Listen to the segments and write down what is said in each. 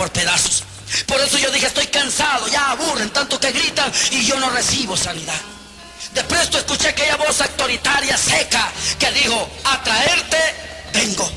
por pedazos. Por eso yo dije, estoy cansado, ya aburren tanto que gritan y yo no recibo sanidad. De pronto escuché aquella voz autoritaria, seca, que dijo, a traerte vengo.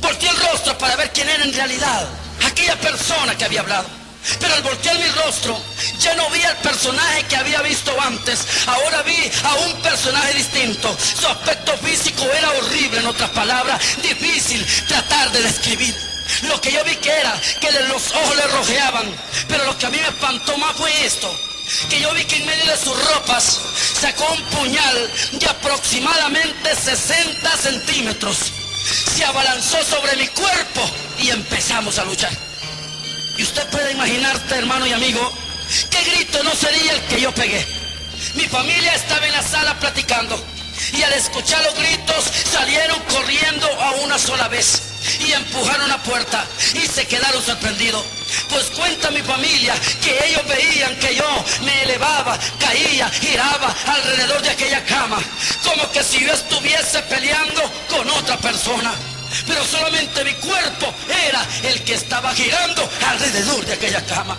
Volteé el rostro para ver quién era en realidad aquella persona que había hablado. Pero al voltear mi rostro, ya no vi al personaje que había visto antes. Ahora vi a un personaje distinto. Su aspecto físico era horrible, en otras palabras, difícil tratar de describir. Lo que yo vi que era que los ojos le rojeaban. Pero lo que a mí me espantó más fue esto, que yo vi que en medio de sus ropas sacó un puñal de aproximadamente 60 centímetros. Se abalanzó sobre mi cuerpo y empezamos a luchar. Y usted puede imaginarse, hermano y amigo, qué grito no sería el que yo pegué. Mi familia estaba en la sala platicando y al escuchar los gritos salieron corriendo a una sola vez y empujaron la puerta y se quedaron sorprendidos. Pues cuenta mi familia que ellos veían que yo me elevaba, caía, giraba alrededor de aquella cama, como que si yo estuviese peleando con otra persona. Pero solamente mi cuerpo era el que estaba girando alrededor de aquella cama.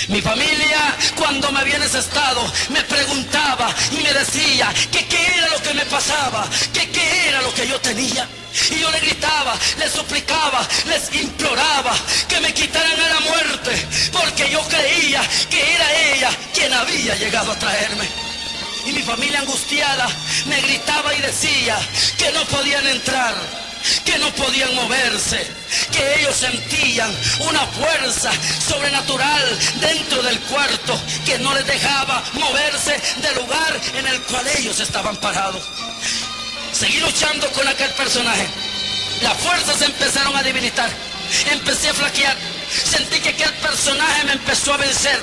Mi familia, cuando me había en ese estado, me preguntaba y me decía que qué era lo que me pasaba, que qué era lo que yo tenía. Y yo le gritaba, les suplicaba, les imploraba que me quitaran a la muerte, porque yo creía que era ella quien había llegado a traerme. Y mi familia angustiada me gritaba y decía que no podían entrar, que no podían moverse, que ellos sentían una fuerza sobrenatural dentro del cuarto que no les dejaba moverse del lugar en el cual ellos estaban parados. Seguí luchando con aquel personaje. Las fuerzas empezaron a debilitar, empecé a flaquear, sentí que aquel personaje me empezó a vencer.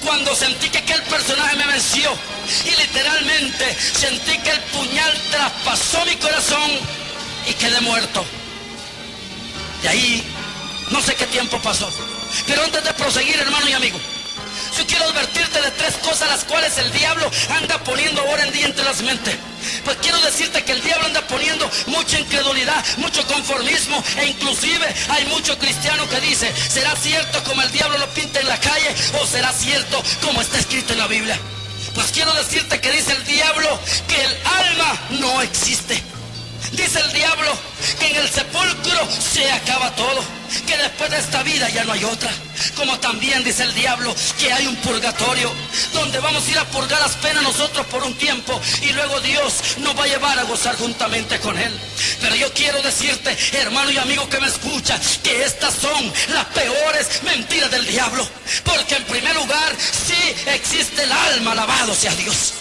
Cuando sentí que aquel personaje me venció y literalmente sentí que el puñal traspasó mi corazón y quedé muerto. De ahí no sé qué tiempo pasó, pero antes de proseguir, hermano y amigo, yo quiero advertirte de tres cosas las cuales el diablo anda poniendo ahora en día entre las mentes. Pues quiero decirte que el diablo anda poniendo mucha incredulidad, mucho conformismo, e inclusive hay muchos cristianos que dicen, ¿será cierto como el diablo lo pinta en la calle o será cierto como está escrito en la Biblia? Pues quiero decirte que dice el diablo que el alma no existe. Dice el diablo que en el sepulcro se acaba todo, que después de esta vida ya no hay otra. Como también dice el diablo que hay un purgatorio donde vamos a ir a purgar las penas nosotros por un tiempo y luego Dios nos va a llevar a gozar juntamente con Él. Pero yo quiero decirte, hermano y amigo que me escucha, que estas son las peores mentiras del diablo. Porque en primer lugar, sí existe el alma, alabado sea Dios.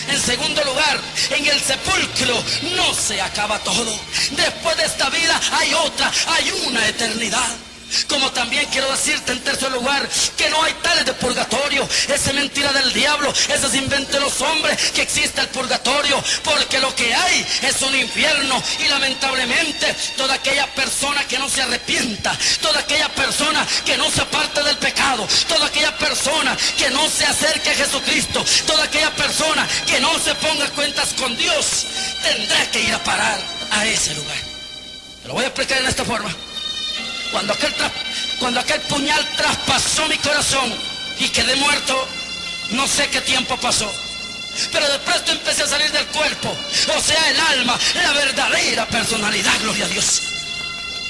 En segundo lugar, en el sepulcro no se acaba todo. Después de esta vida hay otra, hay una eternidad. Como también quiero decirte en tercer lugar que no hay tales de purgatorio. Esa es mentira del diablo, ese es invento de los hombres que existe el purgatorio, porque lo que hay es un infierno. Y lamentablemente toda aquella persona que no se arrepienta, toda aquella persona que no se aparte del pecado, toda aquella persona que no se acerque a Jesucristo, toda aquella persona que no se ponga cuentas con Dios, tendrá que ir a parar a ese lugar. Te lo voy a explicar en esta forma. Cuando aquel puñal traspasó mi corazón y quedé muerto, no sé qué tiempo pasó, pero de pronto empecé a salir del cuerpo, o sea, el alma, la verdadera personalidad, gloria a Dios.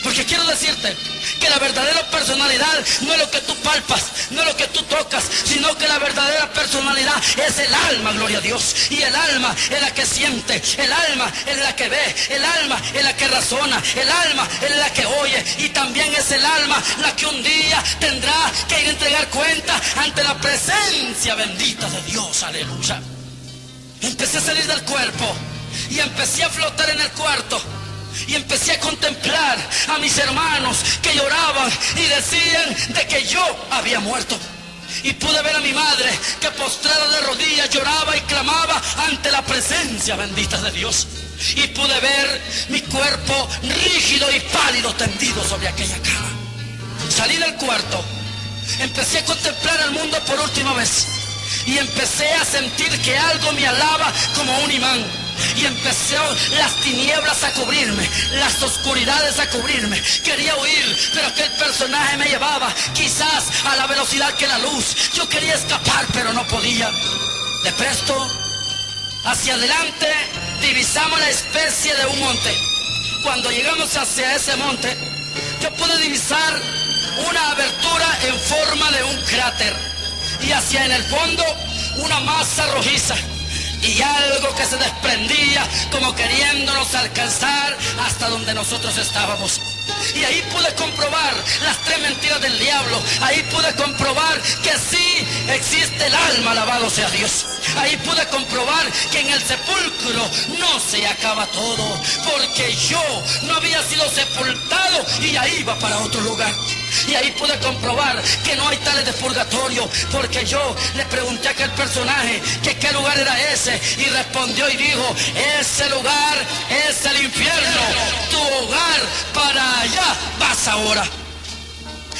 Porque quiero decirte que la verdadera personalidad no es lo que tú palpas, no es lo que tú tocas, sino que la verdadera personalidad es el alma, gloria a Dios. Y el alma es la que siente, el alma es la que ve, el alma es la que razona, el alma es la que oye, y también es el alma la que un día tendrá que entregar cuenta ante la presencia bendita de Dios, aleluya. Empecé a salir del cuerpo y empecé a flotar en el cuarto. Y empecé a contemplar a mis hermanos que lloraban y decían de que yo había muerto. Y pude ver a mi madre que postrada de rodillas lloraba y clamaba ante la presencia bendita de Dios. Y pude ver mi cuerpo rígido y pálido tendido sobre aquella cama. Salí del cuarto, empecé a contemplar el mundo por última vez y empecé a sentir que algo me alaba como un imán. y empezó las tinieblas a cubrirme, las oscuridades a cubrirme. Quería huir, pero aquel personaje me llevaba quizás a la velocidad que la luz. Yo quería escapar, pero no podía. De presto, hacia adelante, divisamos la especie de un monte. Cuando llegamos hacia ese monte, yo pude divisar una abertura en forma de un cráter, y hacia en el fondo una masa rojiza, y algo que se desprendía como queriéndonos alcanzar hasta donde nosotros estábamos. Y ahí pude comprobar las tres mentiras del diablo. Ahí pude comprobar que sí existe el alma, alabado sea Dios. Ahí pude comprobar que en el sepulcro no se acaba todo, porque yo no había sido sepultado y ahí iba para otro lugar. Y ahí pude comprobar que no hay tales de purgatorio, porque yo le pregunté a aquel personaje que qué lugar era ese, y respondió y dijo: ese lugar es el infierno, tu hogar, para allá vas ahora.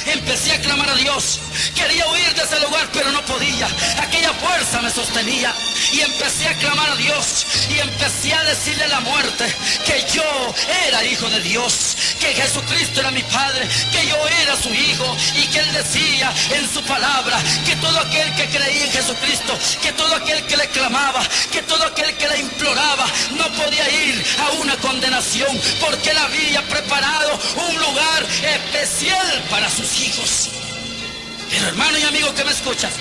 Empecé a clamar a Dios. Quería huir de ese lugar, pero no podía. Aquella fuerza me sostenía. Y empecé a clamar a Dios. Y empecé a decirle a la muerte que yo era hijo de Dios, que Jesucristo era mi Padre, que yo era su hijo, y que Él decía en su palabra que todo aquel que creía en Jesucristo, que todo aquel que le clamaba, que todo aquel que le imploraba, no podía ir a una condenación, porque Él había preparado un lugar especial para sus hijos. Pero hermano y amigo que me escuchas,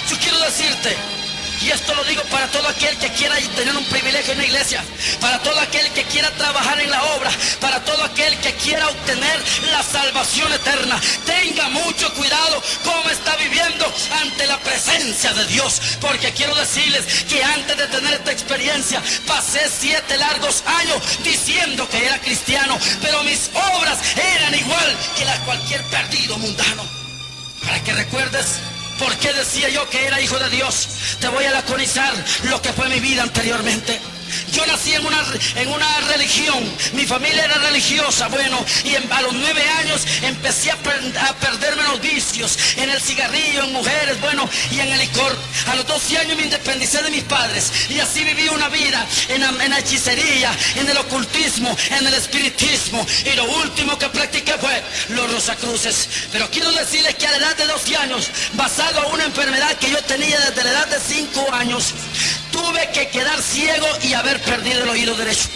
yo quiero decirte, y esto lo digo para todo aquel que quiera tener un privilegio en la iglesia, para todo aquel que quiera trabajar en la obra, para todo aquel que quiera obtener la salvación eterna, tenga mucho cuidado cómo está viviendo ante la presencia de Dios, porque quiero decirles que antes de tener esta experiencia pasé 7 largos años diciendo que era cristiano, pero mis obras eran igual que las de cualquier perdido mundano. Para que recuerdes por qué decía yo que era hijo de Dios, te voy a laconizar lo que fue mi vida anteriormente. Yo nací en una religión, mi familia era religiosa, bueno, y a los 9 años empecé a perderme los vicios, en el cigarrillo, en mujeres, bueno, y en el licor. A los 12 años me independicé de mis padres, y así viví una vida en la hechicería, en el ocultismo, en el espiritismo, y lo último que practiqué fue los rosacruces. Pero quiero decirles que a la edad de 12 años, basado a una enfermedad que yo tenía desde la edad de 5 años, tuve que quedar ciego y haber perdido el oído derecho.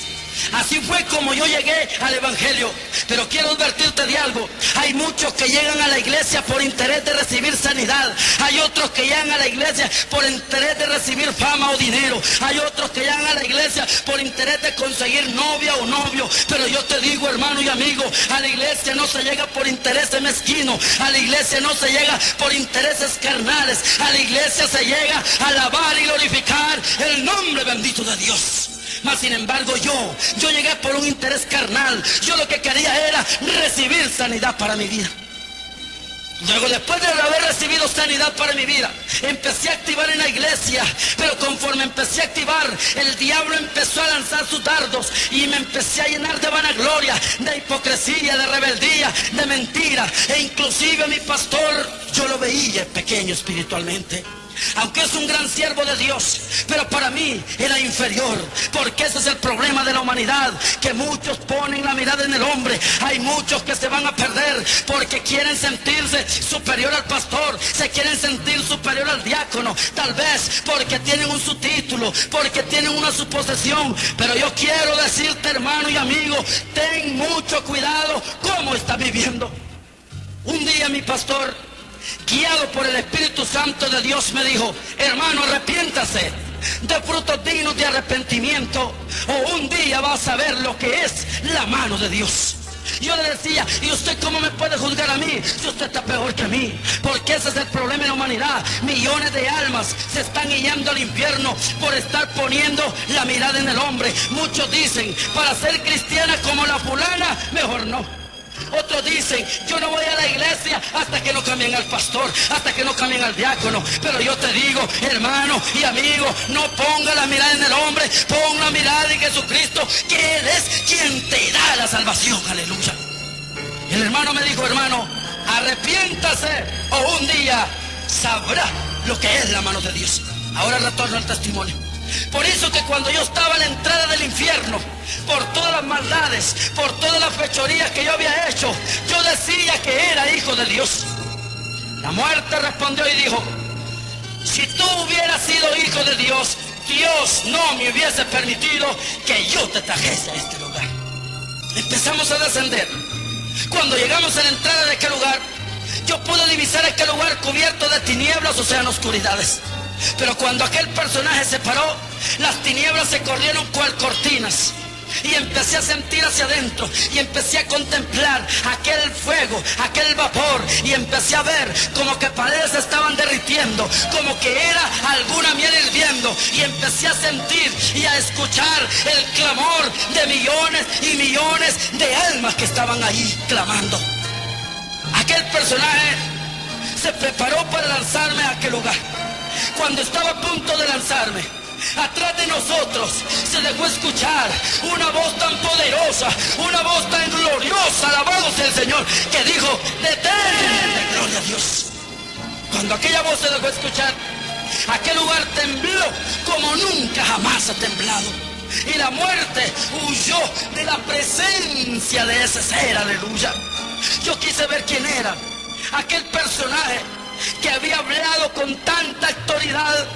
Así fue como yo llegué al evangelio. Pero quiero advertirte de algo: hay muchos que llegan a la iglesia por interés de recibir sanidad, hay otros que llegan a la iglesia por interés de recibir fama o dinero, hay otros que llegan a la iglesia por interés de conseguir novia o novio. Pero yo te digo, hermano y amigo, a la iglesia no se llega por intereses mezquinos, a la iglesia no se llega por intereses carnales, a la iglesia se llega a alabar y glorificar el nombre bendito de Dios. Mas sin embargo yo llegué por un interés carnal. Yo lo que quería era recibir sanidad para mi vida. Luego, después de haber recibido sanidad para mi vida, empecé a activar en la iglesia. Pero conforme empecé a activar, el diablo empezó a lanzar sus dardos y me empecé a llenar de vanagloria, de hipocresía, de rebeldía, de mentira. E inclusive a mi pastor yo lo veía pequeño espiritualmente, aunque es un gran siervo de Dios, pero para mí era inferior, porque ese es el problema de la humanidad, que muchos ponen la mirada en el hombre. Hay muchos que se van a perder porque quieren sentirse superior al pastor, se quieren sentir superior al diácono, tal vez porque tienen un subtítulo, porque tienen una suposición. Pero yo quiero decirte, hermano y amigo, ten mucho cuidado cómo estás viviendo. Un día mi pastor, guiado por el Espíritu Santo de Dios, me dijo: hermano, arrepiéntase, de frutos dignos de arrepentimiento, o un día vas a ver lo que es la mano de Dios. Yo le decía: ¿y usted cómo me puede juzgar a mí si usted está peor que mí? Porque ese es el problema en la humanidad. Millones de almas se están yendo al infierno por estar poniendo la mirada en el hombre. Muchos dicen: para ser cristiana como la fulana, mejor no. Otros dicen: yo no voy a la iglesia hasta que no cambien al pastor, hasta que no cambien al diácono. Pero yo te digo, hermano y amigo, no ponga la mirada en el hombre, pon la mirada en Jesucristo, que Él es quien te da la salvación. Aleluya. Y el hermano me dijo: hermano, arrepiéntase, o un día sabrá lo que es la mano de Dios. Ahora retorno al testimonio. Por eso que cuando yo estaba a la entrada del infierno, por todas las maldades, por todas las fechorías que yo había hecho, yo decía que era hijo de Dios. La muerte respondió y dijo: si tú hubieras sido hijo de Dios, Dios no me hubiese permitido que yo te trajese a este lugar. Empezamos a descender. Cuando llegamos a la entrada de aquel lugar, yo pude divisar aquel lugar cubierto de tinieblas, o sea, en oscuridades. Pero cuando aquel personaje se paró, las tinieblas se corrieron cual cortinas. Y empecé a sentir hacia adentro, y empecé a contemplar aquel fuego, aquel vapor, y empecé a ver como que paredes estaban derritiendo, como que era alguna miel hirviendo, y empecé a sentir y a escuchar el clamor de millones y millones de almas que estaban ahí clamando. Aquel personaje se preparó para lanzarme a aquel lugar. Cuando estaba a punto de lanzarme, atrás de nosotros se dejó escuchar una voz tan poderosa, una voz tan gloriosa, alabado sea el Señor, que dijo: detente, gloria a Dios. Cuando aquella voz se dejó escuchar, aquel lugar tembló como nunca jamás ha temblado, y la muerte huyó de la presencia de ese ser, aleluya. Yo quise ver quién era aquel personaje que había hablado con tanta autoridad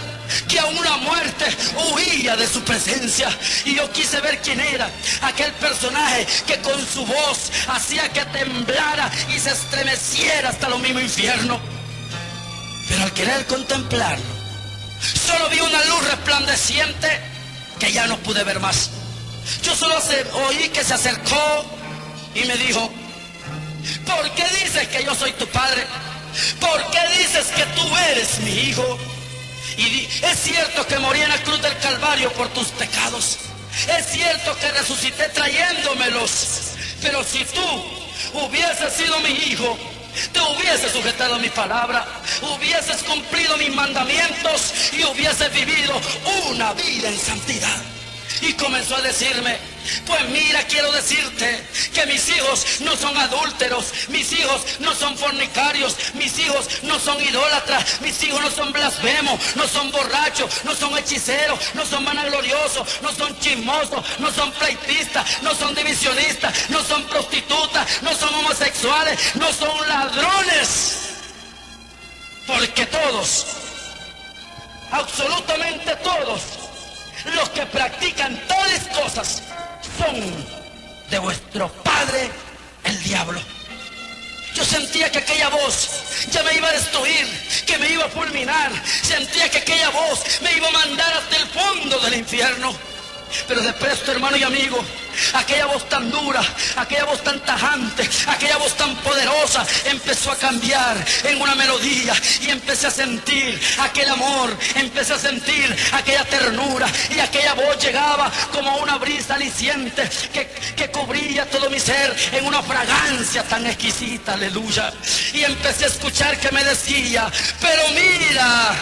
que aún la muerte huía de su presencia. Y yo quise ver quién era aquel personaje que con su voz hacía que temblara y se estremeciera hasta lo mismo infierno. Pero al querer contemplarlo, solo vi una luz resplandeciente que ya no pude ver más. Yo solo oí que se acercó y me dijo: ¿por qué dices que yo soy tu padre? ¿Por qué dices que tú eres mi hijo? Y es cierto que morí en la cruz del Calvario por tus pecados. Es cierto que resucité trayéndomelos. Pero si tú hubieses sido mi hijo, te hubieses sujetado a mi palabra, hubieses cumplido mis mandamientos y hubieses vivido una vida en santidad. Y comenzó a decirme: pues mira, quiero decirte que mis hijos no son adúlteros, mis hijos no son fornicarios, mis hijos no son idólatras, mis hijos no son blasfemos, no son borrachos, no son hechiceros, no son vanagloriosos, no son chismosos, no son pleitistas, no son divisionistas, no son prostitutas, no son homosexuales, no son ladrones. Porque todos, absolutamente todos, los que practican tales cosas son de vuestro padre el diablo. Yo sentía que aquella voz ya me iba a destruir, que me iba a fulminar. Sentía que aquella voz me iba a mandar hasta el fondo del infierno. Pero de presto, hermano y amigo, aquella voz tan dura, aquella voz tan tajante, aquella voz tan poderosa empezó a cambiar en una melodía, y empecé a sentir aquel amor, empecé a sentir aquella ternura, y aquella voz llegaba como una brisa aliciente que cubría todo mi ser en una fragancia tan exquisita, aleluya. Y empecé a escuchar que me decía: pero mira,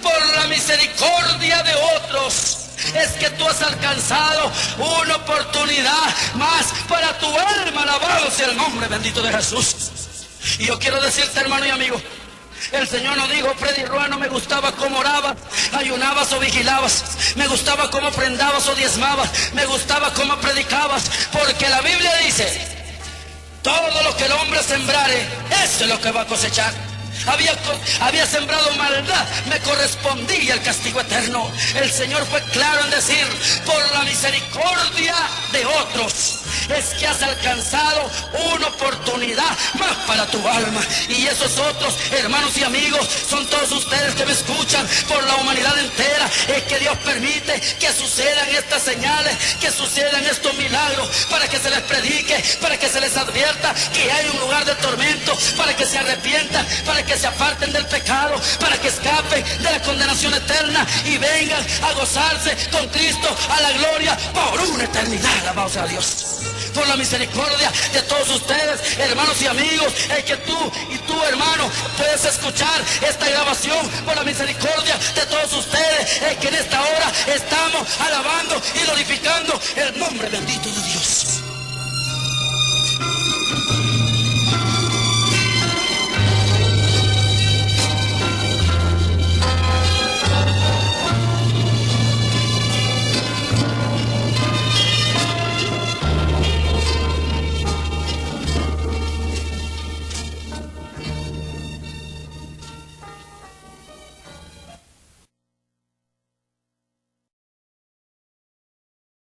por la misericordia de otros es que tú has alcanzado una oportunidad más para tu alma, alabado sea el nombre bendito de Jesús. Y yo quiero decirte, hermano y amigo, el Señor nos dijo: Freddy Roa, no me gustaba cómo orabas, ayunabas o vigilabas, me gustaba cómo prendabas o diezmabas, me gustaba cómo predicabas, porque la Biblia dice: todo lo que el hombre sembrare, eso es lo que va a cosechar. Había sembrado maldad, me correspondía el castigo eterno. El Señor fue claro en decir: por la misericordia de otros es que has alcanzado una oportunidad más para tu alma. Y esos otros, hermanos y amigos, son todos ustedes que me escuchan, por la humanidad entera. Es que Dios permite que sucedan estas señales, que sucedan estos milagros, para que se les predique, para que se les advierta que hay un lugar de tormento, para que se arrepientan, para que se aparten del pecado, para que escapen de la condenación eterna y vengan a gozarse con Cristo a la gloria por una eternidad. Alabado sea Dios. Por la misericordia de todos ustedes, hermanos y amigos, es que tú y tu hermano puedes escuchar esta grabación. Por la misericordia de todos ustedes, es que en esta hora estamos alabando y glorificando el nombre bendito de Dios.